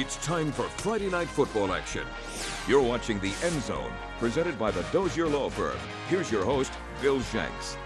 It's time for Friday night football action. You're watching the End Zone, presented by the Dozier Law Firm. Here's your host, Bill Shanks.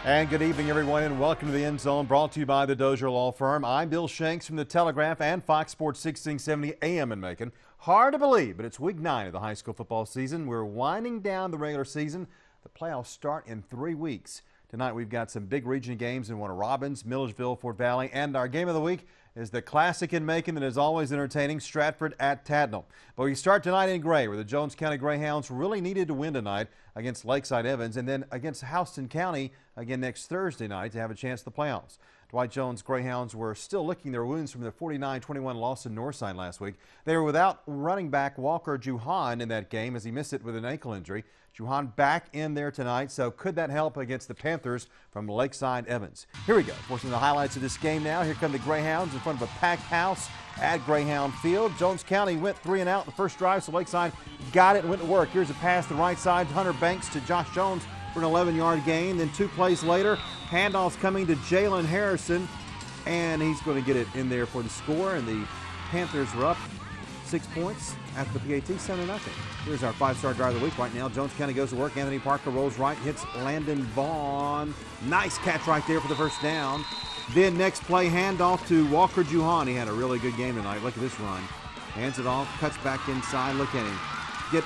And good evening, everyone, and welcome to the End Zone, brought to you by the Dozier Law Firm. I'm Bill Shanks from the Telegraph and Fox Sports 1670 AM in Macon. Hard to believe, but it's week 9 of the high school football season. We're winding down the regular season. The playoffs start in 3 weeks. Tonight we've got some big region games in Warner Robins, Millersville, Fort Valley, and our game of the week is the classic in Macon that is always entertaining, Stratford at Tadnall. But we start tonight in Gray, where the Jones County Greyhounds really needed to win tonight against Lakeside Evans, and then against Houston County again next Thursday night to have a chance at the playoffs. Dwight Jones Greyhounds were still licking their wounds from their 49-21 loss in Northside last week. They were without running back Walker Juhan in that game as he missed it with an ankle injury. Juhan back in there tonight, so could that help against the Panthers from Lakeside Evans? Here we go for some of the highlights of this game now. Here come the Greyhounds in front of a packed house at Greyhound Field. Jones County went 3 and out the first drive, so Lakeside got it and went to work. Here's a pass to the right side, Hunter Banks to Josh Jones for an 11-yard gain. Then 2 plays later, handoff's coming to Jalen Harrison, and he's going to get it in there for the score, and the Panthers were up 6 points after the PAT, 7-0. Here's our 5-star drive of the week right now. Jones County goes to work. Anthony Parker rolls right, hits Landon Vaughn. Nice catch right there for the first down. Then next play, handoff to Walker Juhan. He had a really good game tonight. Look at this run. Hands it off, cuts back inside. Look at him. Get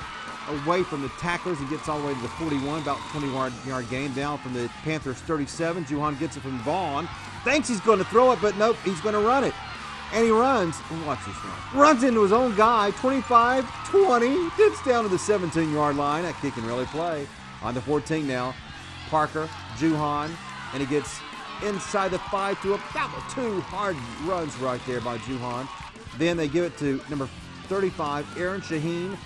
away from the tacklers and gets all the way to the 41, about 20-yard gain down from the Panthers 37. Juhan gets it from Vaughn. Thinks he's going to throw it, but nope, he's going to run it. And he runs, watch this run, runs into his own guy, 25-20, gets down to the 17-yard line. That kick can really play. On the 14 now, Parker, Juhan, and he gets inside the 5 to about 2 hard runs right there by Juhan. Then they give it to number 35, Aaron Shaheen,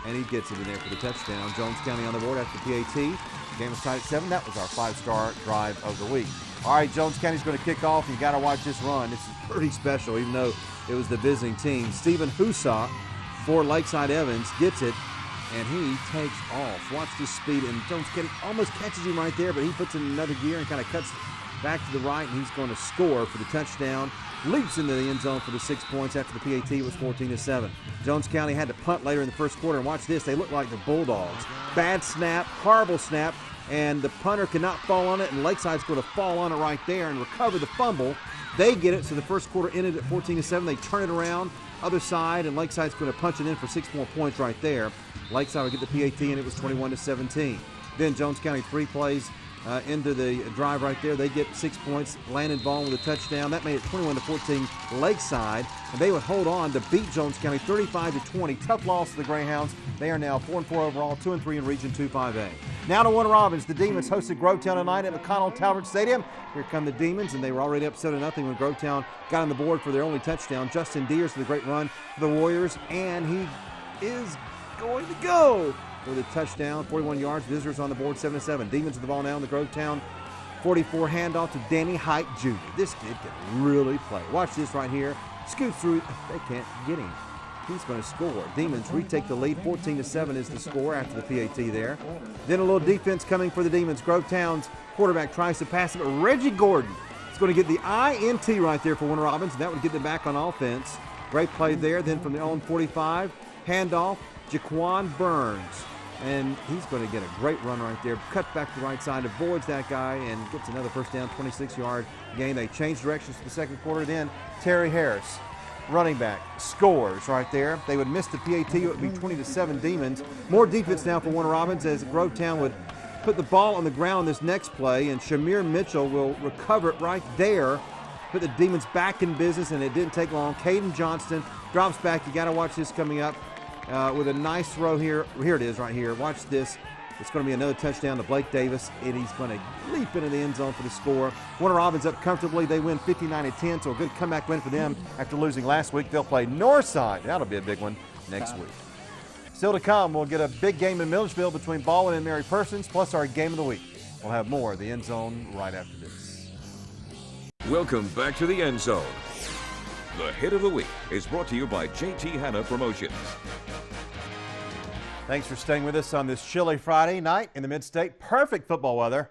and he gets it in there for the touchdown. Jones County on the board after the PAT. The game was tied at 7. That was our 5-star drive of the week. All right, Jones County's going to kick off. You got to watch this run. This is pretty special, even though it was the visiting team. Stephen Husa for Lakeside Evans gets it, and he takes off. Watch this speed, and Jones County almost catches him right there, but he puts it in another gear and kind of cuts back to the right, and he's going to score for the touchdown. Leaps into the end zone for the 6 points after the PAT was 14-7. Jones County had to punt later in the first quarter, and watch this. They look like the Bulldogs. Bad snap, horrible snap, and the punter cannot fall on it, and Lakeside's going to fall on it right there and recover the fumble. They get it, so the first quarter ended at 14-7. They turn it around, other side, and Lakeside's going to punch it in for 6 more points right there. Lakeside will get the PAT, and it was 21-17. Then Jones County 3 plays into the drive right there. They get 6 points. Landon Vaughn with a touchdown. That made it 21-14 Lakeside, and they would hold on to beat Jones County 35-20. Tough loss to the Greyhounds. They are now 4-4 overall, 2-3 in Region 2-5A. Now to Warner Robins. The Demons hosted Grovetown tonight at McConnell Talbert Stadium. Here come the Demons, and they were already up 7-0 when Grovetown got on the board for their only touchdown. Justin Deers with a great run for the Warriors, and he is going to go with a touchdown, 41 yards. Visitors on the board, 7-7. Demons with the ball now in the Grovetown 44, handoff to Danny Height Jr. This kid can really play. Watch this right here. Scoot through. They can't get him. He's going to score. Demons retake the lead. 14-7 is the score after the PAT there. Then a little defense coming for the Demons. Grovetown's quarterback tries to pass it, but Reggie Gordon is going to get the INT right there for Warner Robins, and that would get them back on offense. Great play there. Then from their own 45, handoff, Jaquan Burns. And he's going to get a great run right there. Cut back to the right side, avoids that guy, and gets another first down, 26-yard gain. They change directions for the second quarter. Then Terry Harris, running back, scores right there. They would miss the PAT. It would be 20-7 Demons. More defense now for Warner Robins as Grovetown would put the ball on the ground this next play, and Shamir Mitchell will recover it right there. Put the Demons back in business, and it didn't take long. Caden Johnston drops back. You got to watch this coming up. With a nice throw here. Here it is right here. Watch this. It's going to be another touchdown to Blake Davis, and he's going to leap into the end zone for the score. Warner Robins up comfortably. They win 59-10, so a good comeback win for them after losing last week. They'll play Northside. That'll be a big one next week. Still to come, we'll get a big game in Millersville between Baldwin and Mary Persons, plus our game of the week. We'll have more of the End Zone right after this. Welcome back to the End Zone. The hit of the week is brought to you by JT Hanna Promotions. Thanks for staying with us on this chilly Friday night in the Mid-State. Perfect football weather,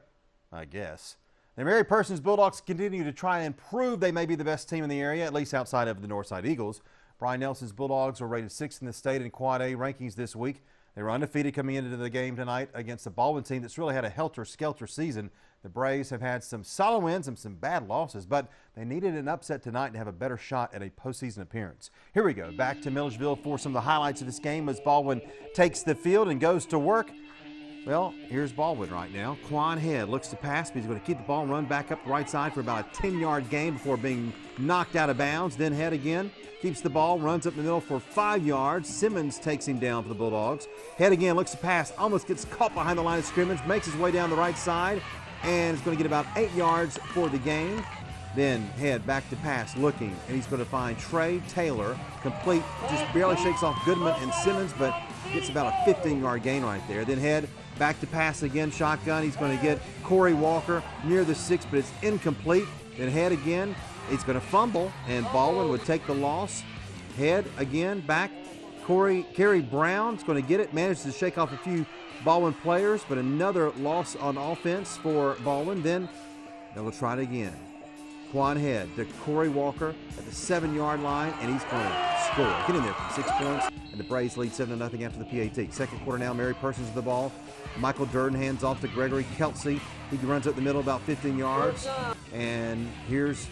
I guess. The Mary Persons Bulldogs continue to try and prove they may be the best team in the area, at least outside of the Northside Eagles. Brian Nelson's Bulldogs were rated 6th in the state in Quad A rankings this week. They were undefeated coming into the game tonight against the Baldwin team that's really had a helter-skelter season. The Braves have had some solid wins and some bad losses, but they needed an upset tonight to have a better shot at a postseason appearance. Here we go, back to Milledgeville for some of the highlights of this game as Baldwin takes the field and goes to work. Well, here's Baldwin right now. Quan Head looks to pass, but he's going to keep the ball and run back up the right side for about a 10-yard gain before being knocked out of bounds. Then Head again, keeps the ball, runs up the middle for 5 yards. Simmons takes him down for the Bulldogs. Head again, looks to pass, almost gets caught behind the line of scrimmage, makes his way down the right side, and is going to get about 8 yards for the gain. Then Head back to pass, looking, and he's going to find Trey Taylor, complete, just barely shakes off Goodman and Simmons, but gets about a 15-yard gain right there. Then Head back to pass again, shotgun. He's going to get Corey Walker near the 6, but it's incomplete. Then Head again, he's going to fumble, and Baldwin would take the loss. Head again, back. Kerry Brown's going to get it, manages to shake off a few Baldwin players, but another loss on offense for Baldwin. Then they'll try it again. Quan Head to Corey Walker at the 7-yard line, and he's going to score. Get in there for 6 points, and the Braves lead 7-0 after the PAT. Second quarter now, Mary Persons with the ball. Michael Durden hands off to Gregory Kelsey. He runs up the middle about 15 yards, and here's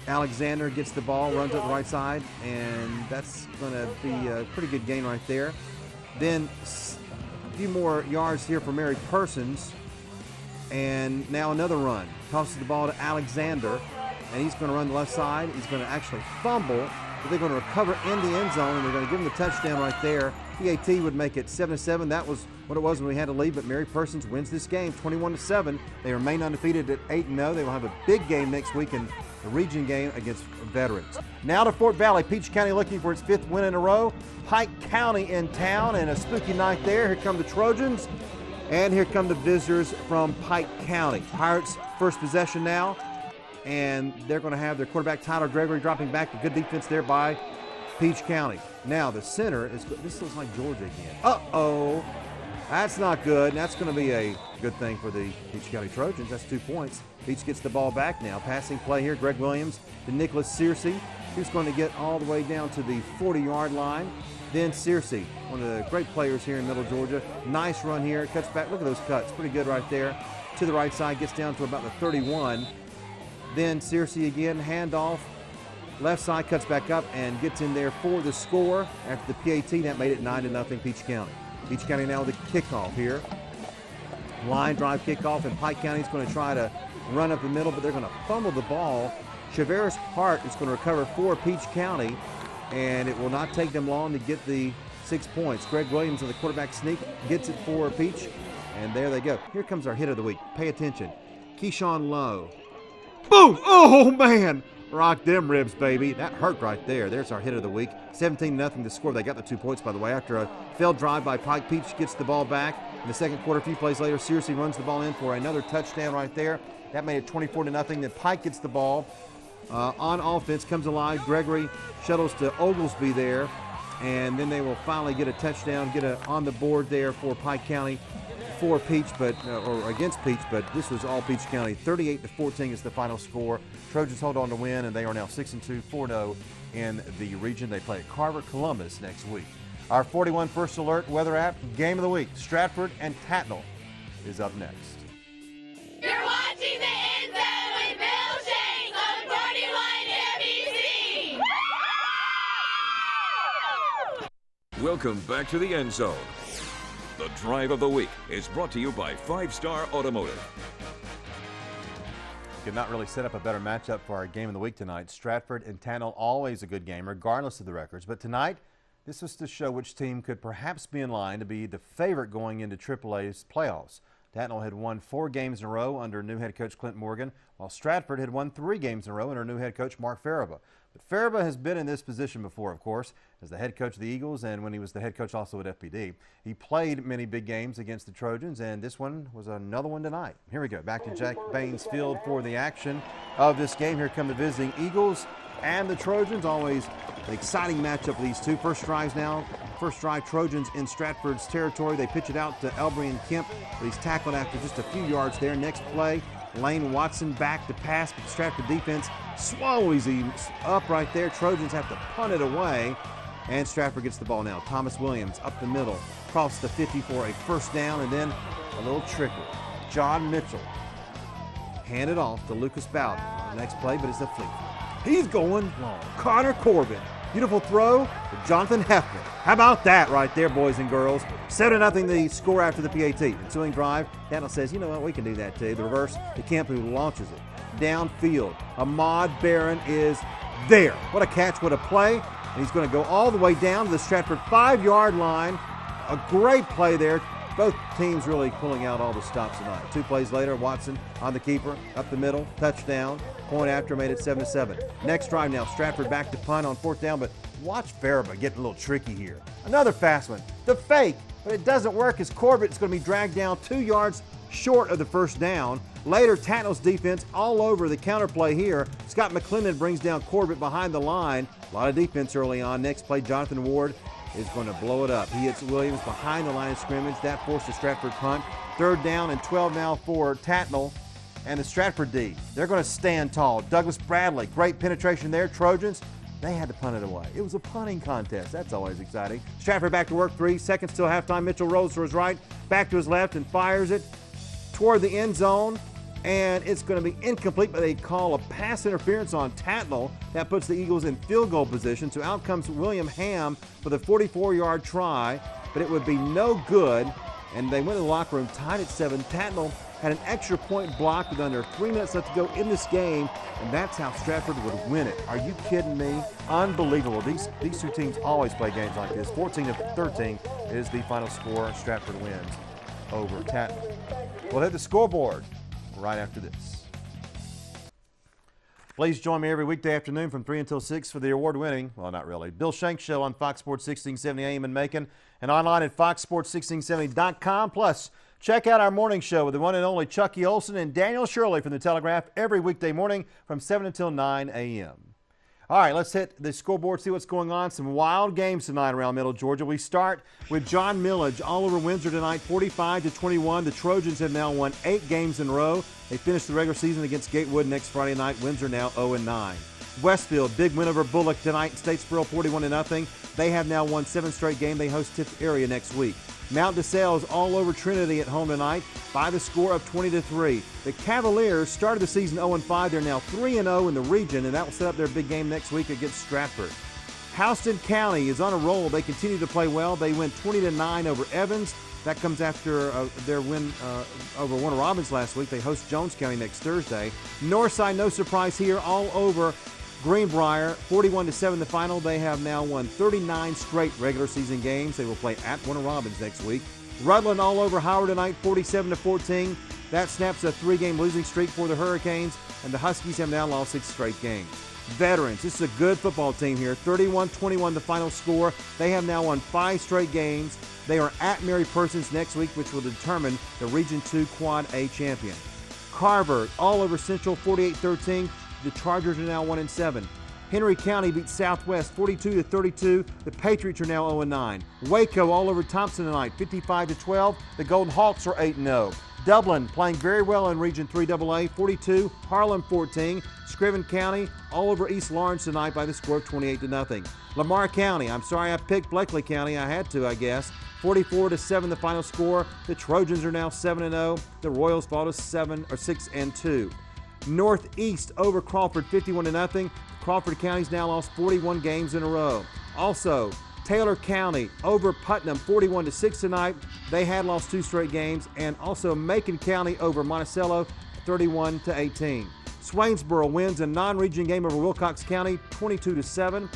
Alexander gets the ball, runs up the right side, and that's going to be a pretty good gain right there. Then a few more yards here for Mary Persons, and now another run. Tosses the ball to Alexander, and he's going to run the left side. He's going to actually fumble, but they're going to recover in the end zone, and they're going to give him the touchdown right there. PAT would make it 7-7. That was what it was when we had to leave, but Mary Persons wins this game 21-7. They remain undefeated at 8-0. They will have a big game next week in the region game against Veterans. Now to Fort Valley. Peach County looking for its 5th win in a row. Pike County in town, and a spooky night there. Here come the Trojans, and here come the visitors from Pike County. Pirates first possession now, and they're going to have their quarterback Tyler Gregory dropping back. A good defense there by Peach County. Now the center is, this looks like Georgia again. Uh-oh, that's not good. And that's going to be a good thing for the Peach County Trojans. That's 2 points. Peach gets the ball back now. Passing play here, Greg Williams to Nicholas Searcy. He's going to get all the way down to the 40-yard line. Then Searcy, one of the great players here in Middle Georgia. Nice run here, cuts back. Look at those cuts, pretty good right there. To the right side, gets down to about the 31. Then Searcy again, handoff. Left side, cuts back up and gets in there for the score. After the PAT, that made it 9-0 Peach County. Peach County now with the kickoff here. Line drive kickoff, and Pike County is going to try to run up the middle, but they're going to fumble the ball. Chavaris Hart is going to recover for Peach County, and it will not take them long to get the 6 points. Greg Williams on the quarterback sneak gets it for Peach, and there they go. Here comes our hit of the week. Pay attention. Keyshawn Lowe. Boom! Oh, man! Rock them ribs, baby. That hurt right there. There's our hit of the week. 17-0 to score. They got the 2 points, by the way, after a failed drive by Pike. Peach gets the ball back. In the second quarter, a few plays later, Searcy runs the ball in for another touchdown right there. That made it 24-0. Then Pike gets the ball on offense, comes alive. Gregory shuttles to Oglesby there, and then they will finally get a touchdown, get on the board there for Pike County. For Peach, or against Peach, but this was all Peach County. 38-14 is the final score. Trojans hold on to win, and they are now 6-2, 4-0 in the region. They play at Carver Columbus next week. Our 41 First Alert Weather App Game of the Week. Stratford and Tattnall is up next. You're watching the End Zone with Bill Shanks on 41 NBC. Welcome back to the End Zone. The Drive of the Week is brought to you by 5-Star Automotive. Could not really set up a better matchup for our Game of the Week tonight. Stratford and Tattnall, always a good game, regardless of the records. But tonight, this was to show which team could perhaps be in line to be the favorite going into AAA's playoffs. Tattnall had won 4 games in a row under new head coach Clint Morgan, while Stratford had won 3 games in a row under new head coach Mark Farabah. But Farabah has been in this position before, of course, as the head coach of the Eagles and when he was the head coach also at FPD. He played many big games against the Trojans, and this one was another one tonight. Here we go, back to Jack Baines Field for the action of this game. Here come the visiting Eagles and the Trojans. Always an exciting matchup for these two. First drive Trojans in Stratford's territory. They pitch it out to Elbrian Kemp, but he's tackled after just a few yards there. Next play, Lane Watson back to pass, but the Stratford defense swallows him up right there. Trojans have to punt it away, and Stratford gets the ball now. Thomas Williams up the middle, across the 50 for a first down, and then a little trickery. John Mitchell handed off to Lucas Bowden. Next play, but it's a fleet. He's going long. Connor Corbin. Beautiful throw to Jonathan Hefner. How about that right there, boys and girls? 7-0 the score after the PAT. Ensuing drive, Daniel says, you know what, we can do that too. The reverse to Kemp, who launches it. Downfield, Ahmad Barron is there. What a catch, what a play. And he's going to go all the way down to the Stratford 5-yard line. A great play there. Both teams really pulling out all the stops tonight. 2 plays later, Watson on the keeper, up the middle, touchdown. Point after, made it 7-7. Next drive now, Stratford back to punt on 4th down, but watch Farabee getting a little tricky here. Another fast one, the fake, but it doesn't work as Corbett's going to be dragged down 2 yards short of the first down. Later, Tatnall's defense all over the counterplay here. Scott McClendon brings down Corbett behind the line. A lot of defense early on. Next play, Jonathan Ward is going to blow it up. He hits Williams behind the line of scrimmage. That forced a Stratford punt. 3rd down and 12 now for Tatnall and the Stratford D. They're going to stand tall. Douglas Bradley, great penetration there. Trojans, they had to punt it away. It was a punting contest. That's always exciting. Stratford back to work, 3 seconds till halftime. Mitchell rolls to his right, back to his left, and fires it toward the end zone. And it's going to be incomplete, but they call a pass interference on Tatnall. That puts the Eagles in field goal position. So out comes William Ham with a 44-yard try, but it would be no good. And they went to the locker room tied at 7. Tatnall had an extra point blocked with under 3 minutes left to go in this game, and that's how Stratford would win it. Are you kidding me? Unbelievable. These 2 teams always play games like this. 14-13 is the final score. Stratford wins over Tatnall. We'll hit the scoreboard right after this. Please join me every weekday afternoon from 3 until 6 for the award-winning, well, not really, Bill Shanks Show on Fox Sports 1670 AM in Macon and online at foxsports1670.com. Plus, check out our morning show with the one and only Chucky Olson and Daniel Shirley from the Telegraph every weekday morning from 7 until 9 a.m. All right, let's hit the scoreboard, see what's going on. Some wild games tonight around Middle Georgia. We start with John Millage all over Windsor tonight, 45-21. The Trojans have now won 8 games in a row. They finished the regular season against Gatewood next Friday night. Windsor now 0-9. Westfield, big win over Bullock tonight in Statesboro, 41-0. They have now won 7 straight games. They host Tift area next week. Mount DeSales all over Trinity at home tonight by the score of 20-3. The Cavaliers started the season 0-5. They're now 3-0 in the region, and that will set up their big game next week against Stratford. Houston County is on a roll. They continue to play well. They win 20-9 over Evans. That comes after their win over Warner Robins last week. They host Jones County next Thursday. Northside, no surprise here, all over Greenbrier, 41-7 the final. They have now won 39 straight regular season games. They will play at Warner Robins next week. Rutland all over Howard tonight, 47-14. That snaps a 3-game losing streak for the Hurricanes, and the Huskies have now lost 6 straight games. Veterans, this is a good football team here, 31-21 the final score. They have now won 5 straight games. They are at Mary Persons next week, which will determine the Region 2 Quad A champion. Carver all over Central, 48-13. The Chargers are now 1-7. Henry County beats Southwest 42-32. The Patriots are now 0-9. Waco all over Thompson tonight, 55-12. The Golden Hawks are 8-0. Dublin playing very well in Region 3 AA, 42. Harlem 14. Scriven County all over East Lawrence tonight by the score of 28-0. Lamar County, I'm sorry I picked Blakely County. I had to, I guess. 44-7 the final score. The Trojans are now 7-0. The Royals fall to 6-2. Northeast over Crawford, 51-0. Crawford County's now lost 41 games in a row. Also, Taylor County over Putnam, 41-6 tonight. They had lost 2 straight games. And also Macon County over Monticello, 31-18. Swainsboro wins a non-region game over Wilcox County, 22-7.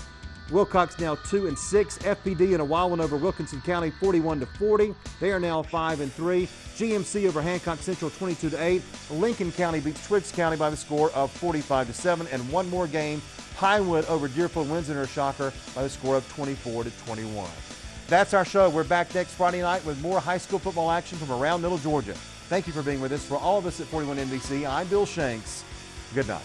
Wilcox now 2-6. FPD in a wild one over Wilkinson County, 41-40. They are now 5-3. GMC over Hancock Central, 22-8. Lincoln County beats Twiggs County by the score of 45-7. And one more game, Pinewood over Deerfield wins in her shocker by the score of 24-21. That's our show. We're back next Friday night with more high school football action from around Middle Georgia. Thank you for being with us. For all of us at 41 NBC, I'm Bill Shanks. Good night.